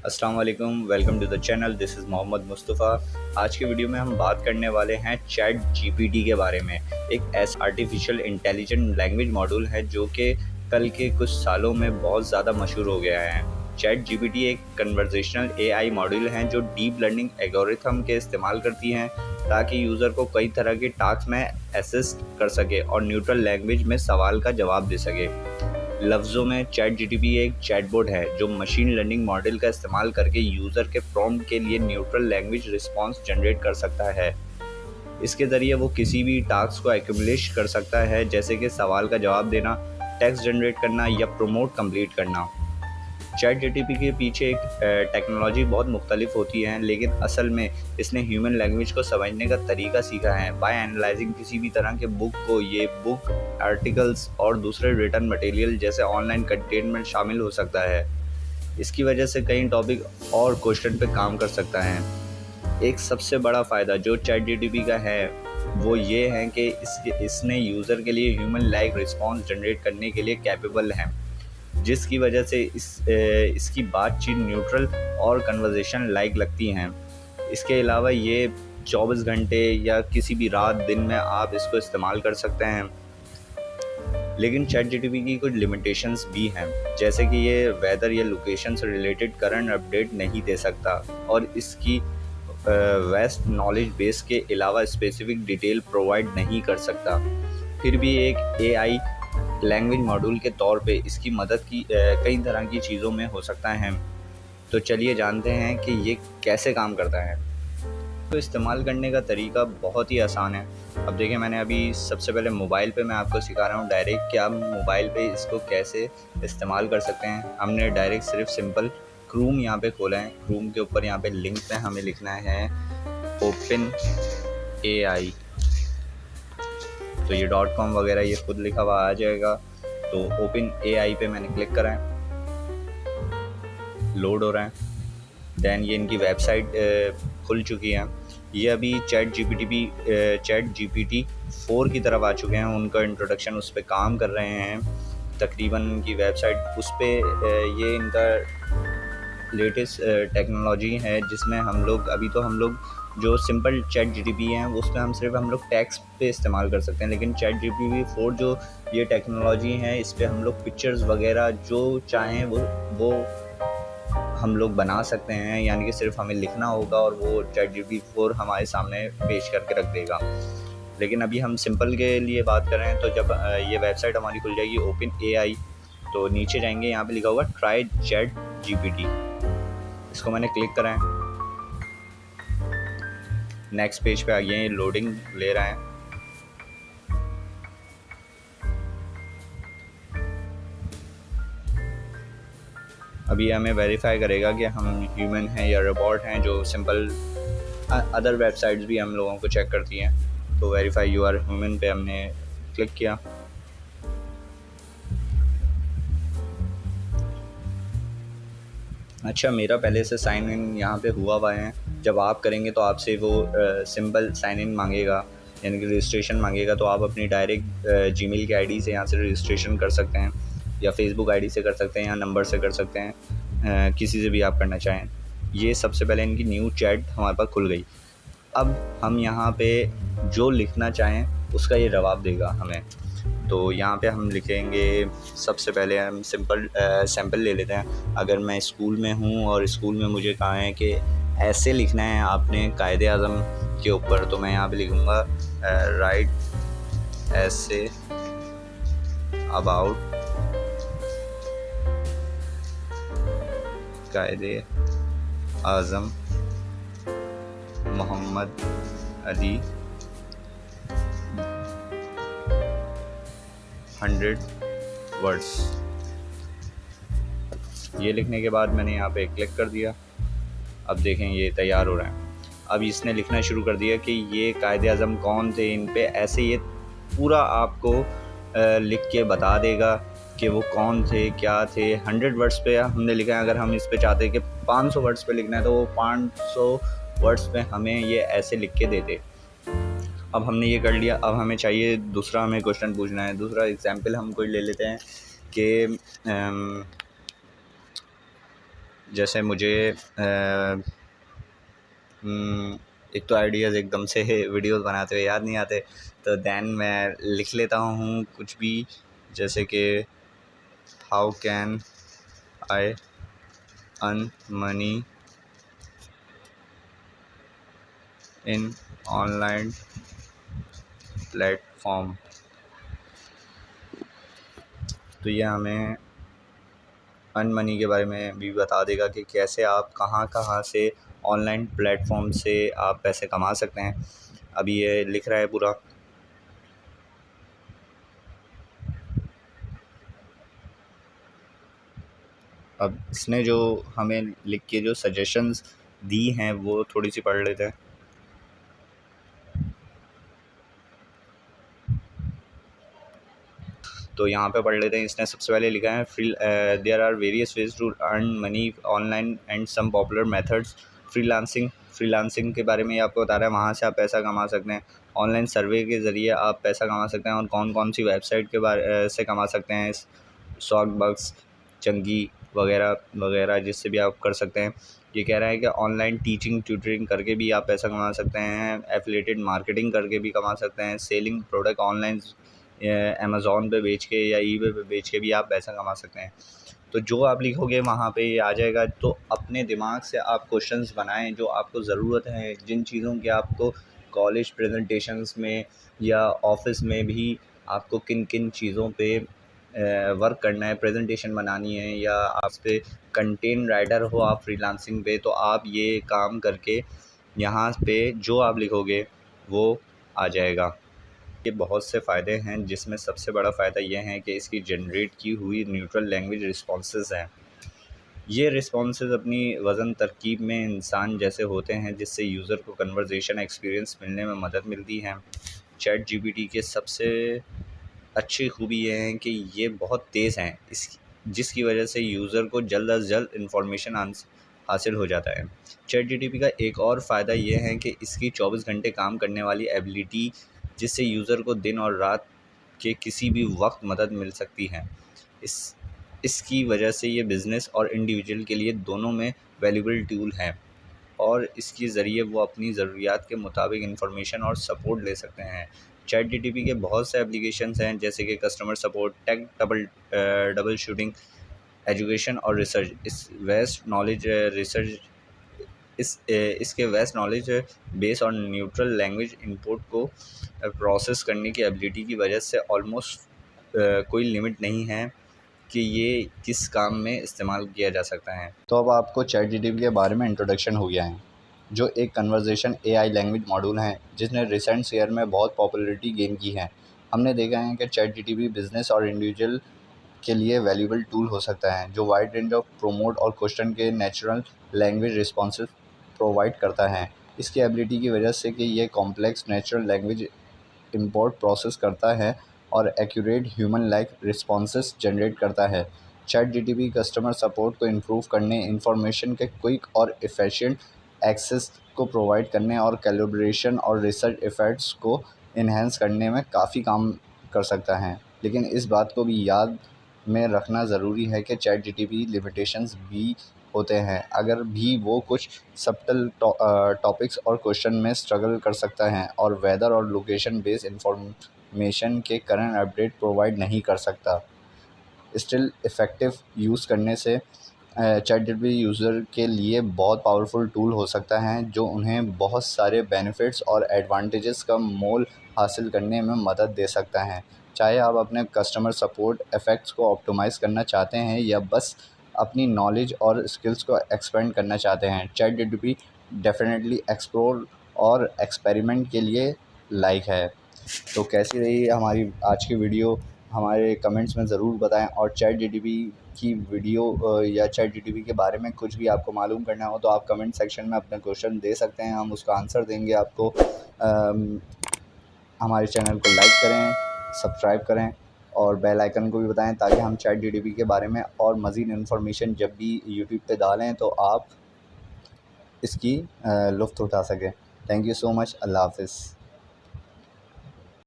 अस्सलाम वालेकुम, welcome to the channel. This is Mohammad Mustafa. आज के वीडियो में हम बात करने वाले हैं चैट जीपीटी के बारे में। एक ऐसा आर्टिफिशियल इंटेलिजेंट लैंग्वेज मॉड्यूल है जो कि कल के कुछ सालों में बहुत ज़्यादा मशहूर हो गया है। चैट जीपीटी एक कन्वर्सेशनल एआई मॉड्यूल हैं जो डीप लर्निंग एल्गोरिथम के इस्तेमाल करती हैं ताकि यूज़र को कई तरह के टास्क में असिस्ट कर सके और न्यूट्रल लैंग्वेज में सवाल का जवाब दे सके। लफ्ज़ों में चैट जीटीपी एक चैटबॉट है जो मशीन लर्निंग मॉडल का इस्तेमाल करके यूज़र के प्रॉम्प्ट के लिए न्यूट्रल लैंग्वेज रिस्पांस जनरेट कर सकता है। इसके ज़रिए वो किसी भी टास्क को एक्यूमुलेट कर सकता है, जैसे कि सवाल का जवाब देना, टेक्स्ट जनरेट करना या प्रोमोट कंप्लीट करना। चैट जीटीपी के पीछे एक टेक्नोलॉजी बहुत मुख्तलिफ होती है, लेकिन असल में इसने ह्यूमन लैंग्वेज को समझने का तरीका सीखा है। बाय एनालाइजिंग किसी भी तरह के बुक को, ये बुक, आर्टिकल्स और दूसरे रिटर्न मटेरियल जैसे ऑनलाइन कंटेंट में शामिल हो सकता है। इसकी वजह से कई टॉपिक और क्वेश्चन पे काम कर सकता है। एक सबसे बड़ा फ़ायदा जो चैट जीटीपी का है वो ये है कि इसने यूज़र के लिए ह्यूमन लाइक रिस्पॉन्स जनरेट करने के लिए कैपेबल है, जिसकी वजह से इसकी बातचीत न्यूट्रल और कन्वर्सेशन लाइक लगती हैं। इसके अलावा ये 24 घंटे या किसी भी रात दिन में आप इसको इस्तेमाल कर सकते हैं। लेकिन चैट जीटीपी की कुछ लिमिटेशंस भी हैं, जैसे कि ये वेदर या लोकेशन से रिलेटेड करंट अपडेट नहीं दे सकता और इसकी वेस्ट नॉलेज बेस के अलावा स्पेसिफिक डिटेल प्रोवाइड नहीं कर सकता। फिर भी एक एआई लैंग्वेज मॉड्यूल के तौर पे इसकी मदद की कई तरह की चीज़ों में हो सकता है। तो चलिए जानते हैं कि ये कैसे काम करता है। तो इस्तेमाल करने का तरीका बहुत ही आसान है। अब देखिए, मैंने अभी सबसे पहले मोबाइल पे मैं आपको सिखा रहा हूँ डायरेक्ट कि आप मोबाइल पे इसको कैसे इस्तेमाल कर सकते हैं। हमने डायरेक्ट सिर्फ सिंपल क्रूम यहाँ पे खोला है। क्रूम के ऊपर यहाँ पे लिंक पे हमें लिखना है ओपन एआई। तो ये .com वगैरह ये खुद लिखा हुआ आ जाएगा। तो ओपन एआई पे मैंने क्लिक करा है, लोड हो रहा है। दैन ये इनकी वेबसाइट खुल चुकी है। ये अभी चैट जीपीटी 4 की तरफ आ चुके हैं, उनका इंट्रोडक्शन उस पर काम कर रहे हैं। तकरीबन इनकी वेबसाइट उस पर ये इनका लेटेस्ट टेक्नोलॉजी है, जिसमें हम लोग जो सिंपल चैट जीटीपी हैं उसमें हम लोग टेक्स्ट पे इस्तेमाल कर सकते हैं। लेकिन चैट जीटीपी 4 जो ये टेक्नोलॉजी है, इस पर हम लोग पिक्चर्स वगैरह जो चाहें वो हम लोग बना सकते हैं। यानी कि सिर्फ हमें लिखना होगा और वो चैट जीटीपी 4 हमारे सामने पेश करके रख देगा। लेकिन अभी हम सिंपल के लिए बात कर रहे हैं। तो जब ये वेबसाइट हमारी खुल जाएगी ओपन एआई, तो नीचे जाएंगे, यहाँ पे लिखा होगा ट्राई चैट जीपीटी। इसको मैंने क्लिक करा है। नेक्स्ट पेज पे आ गए हैं, लोडिंग ले रहा है। अभी हमें वेरीफाई करेगा कि हम ह्यूमन हैं या रोबोट हैं, जो सिंपल अदर वेबसाइट्स भी हम लोगों को चेक करती हैं। तो वेरीफाई यू आर ह्यूमन पे हमने क्लिक किया। अच्छा, मेरा पहले से साइन इन यहाँ पे हुआ है। जब आप करेंगे तो आपसे वो सिंपल साइन इन मांगेगा, यानी कि रजिस्ट्रेशन मांगेगा। तो आप अपनी डायरेक्ट जीमेल की आईडी से यहाँ से रजिस्ट्रेशन कर सकते हैं, या फेसबुक आईडी से कर सकते हैं, या नंबर से कर सकते हैं, किसी से भी आप करना चाहें। ये सबसे पहले इनकी न्यू चैट हमारे पास खुल गई। अब हम यहाँ पे जो लिखना चाहें उसका ये जवाब देगा हमें। तो यहाँ पे हम लिखेंगे, सबसे पहले हम सिंपल सैम्पल ले लेते हैं। अगर मैं स्कूल में हूँ और स्कूल में मुझे कहा है कि ऐसे लिखना है आपने कायदे आज़म के ऊपर, तो मैं यहाँ पे लिखूँगा राइट ऐसे अबाउट कायदे आज़म मोहम्मद अली 100 वर्ड्स। ये लिखने के बाद मैंने यहाँ पे क्लिक कर दिया। अब देखें ये तैयार हो रहा है। अब इसने लिखना शुरू कर दिया कि ये कायदे आज़म कौन थे, इन पे ऐसे ये पूरा आपको लिख के बता देगा कि वो कौन थे, क्या थे। 100 वर्ड्स पे हमने लिखा है। अगर हम इस पे चाहते हैं कि 500 वर्ड्स पे लिखना है, तो वो 500 वर्ड्स पे हमें ये ऐसे लिख के देते। अब हमने ये कर लिया। अब हमें चाहिए दूसरा, हमें क्वेश्चन पूछना है। दूसरा एग्जाम्पल हम कोई ले लेते हैं कि जैसे मुझे एक तो आइडियाज़ एकदम से वीडियोज़ बनाते हुए याद नहीं आते, तो दैन मैं लिख लेता हूँ कुछ भी, जैसे कि how can I earn money in online platform. तो ये हमें अर्न मनी के बारे में भी बता देगा कि कैसे आप कहाँ कहाँ से ऑनलाइन प्लेटफॉर्म से आप पैसे कमा सकते हैं। अभी ये लिख रहा है पूरा। अब इसने जो हमें लिख के जो सजेशंस दी हैं वो थोड़ी सी पढ़ लेते हैं। तो यहाँ पे पढ़ लेते हैं। इसने सबसे पहले लिखा है there are various ways to earn money online and some popular methods. Freelancing के बारे में ये आपको बता रहा है, वहाँ से आप पैसा कमा सकते हैं। ऑनलाइन सर्वे के ज़रिए आप पैसा कमा सकते हैं। और कौन कौन सी वेबसाइट के बारे से कमा सकते हैं, सॉकबक्स, चंगी वगैरह वगैरह, जिससे भी आप कर सकते हैं। ये कह रहा है कि ऑनलाइन टीचिंग ट्यूटरिंग करके भी आप पैसा कमा सकते हैं। एफिलिएटेड मार्केटिंग करके भी कमा सकते हैं। सेलिंग प्रोडक्ट ऑनलाइन अमेज़ॉन पे बेच के या ईबे पे बेच के भी आप पैसा कमा सकते हैं। तो जो आप लिखोगे वहाँ पे ये आ जाएगा। तो अपने दिमाग से आप क्वेश्चंस बनाएं जो आपको ज़रूरत है, जिन चीज़ों की आपको कॉलेज प्रेजेंटेशंस में या ऑफिस में भी आपको किन किन चीज़ों पे वर्क करना है, प्रेजेंटेशन बनानी है, या आप पे कंटेंट राइटर हो आप फ्रीलांसिंग पे, तो आप ये काम करके यहाँ पे जो आप लिखोगे वो आ जाएगा। ये बहुत से फ़ायदे हैं, जिसमें सबसे बड़ा फ़ायदा ये है कि इसकी जनरेट की हुई न्यूट्रल लैंग्वेज रिस्पॉन्सेज हैं। ये रिस्पॉन्सेज अपनी वज़न तरकीब में इंसान जैसे होते हैं, जिससे यूज़र को कन्वर्सेशन एक्सपीरियंस मिलने में मदद मिलती है। चैट जीपीटी के सबसे अच्छी खूबी ये है कि ये बहुत तेज़ हैं, जिसकी वजह से यूज़र को जल्द अज़ जल्द इंफॉर्मेशन हासिल हो जाता है। चैट जीपीटी का एक और फ़ायदा ये है कि इसकी 24 घंटे काम करने वाली एबिलिटी, जिससे यूज़र को दिन और रात के किसी भी वक्त मदद मिल सकती है। इस इसकी वजह से ये बिज़नेस और इंडिविजुअल के लिए दोनों में वैल्यूबल टूल है, और इसके ज़रिए वो अपनी ज़रूरियात के मुताबिक इंफॉर्मेशन और सपोर्ट ले सकते हैं। चैट जीटीपी के बहुत से एप्लीकेशंस हैं, जैसे कि customer support, tech troubleshooting, education और रिसर्च। इसके वेस्ट नॉलेज बेस और न्यूट्रल लैंग्वेज इनपुट को प्रोसेस करने की एबिलिटी की वजह से ऑलमोस्ट कोई लिमिट नहीं है कि ये किस काम में इस्तेमाल किया जा सकता है। तो अब आपको चैट जीटीपी के बारे में इंट्रोडक्शन हो गया है, जो एक कन्वर्सेशन एआई लैंग्वेज मॉड्यूल है, जिसने रिसेंट ईयर में बहुत पॉपुलैरिटी गेन की है। हमने देखा है कि चैट जीटीपी बिजनेस और इंडिविजुअल के लिए वैल्यूबल टूल हो सकता है, जो वाइड रेंज ऑफ प्रोमोट और क्वेश्चन के नेचुरल लैंग्वेज रिस्पॉन्सेज प्रोवाइड करता है। इसकी एबिलिटी की वजह से कि ये complex natural language import process करता है और accurate human like responses generate करता है। चैट जीटीपी कस्टमर सपोर्ट को इम्प्रूव करने, इंफॉर्मेशन के क्विक और एफिशिएंट एक्सेस को प्रोवाइड करने और कैलिब्रेशन और रिसर्च एफर्ट्स को इन्हेंस करने में काफ़ी काम कर सकता है। लेकिन इस बात को भी याद में रखना ज़रूरी है कि चैट जीटीपी लिमिटेशंस भी होते हैं। अगर भी वो कुछ सब्टल टॉपिक्स और क्वेश्चन में स्ट्रगल कर सकता है और वेदर और लोकेशन बेस्ड इंफॉर्मेशन के करंट अपडेट प्रोवाइड नहीं कर सकता। स्टिल इफ़ेक्टिव यूज़ करने से चैट जीपीटी यूज़र के लिए बहुत पावरफुल टूल हो सकता है, जो उन्हें बहुत सारे बेनिफिट्स और एडवांटेजेस का मोल हासिल करने में मदद दे सकता है। चाहे आप अपने कस्टमर सपोर्ट इफ़ेक्ट्स को ऑप्टिमाइज़ करना चाहते हैं या बस अपनी नॉलेज और स्किल्स को एक्सपेंड करना चाहते हैं, चैट जीपीटी डेफिनेटली एक्सप्लोर और एक्सपेरिमेंट के लिए लायक है। तो कैसी रही हमारी आज की वीडियो, हमारे कमेंट्स में ज़रूर बताएं। और चैट जीटीपी की वीडियो या चैट जीटीपी के बारे में कुछ भी आपको मालूम करना हो तो आप कमेंट सेक्शन में अपना क्वेश्चन दे सकते हैं, हम उसका आंसर देंगे आपको। हमारे चैनल को लाइक करें, सब्सक्राइब करें और बेल आइकन को भी बताएं, ताकि हम चैट जीटीपी के बारे में और मज़ीद इन्फॉर्मेशन जब भी यूट्यूब पे डालें तो आप इसकी लुत्फ़ उठा सकें। Thank you so much. अल्लाह हाफ़िज़।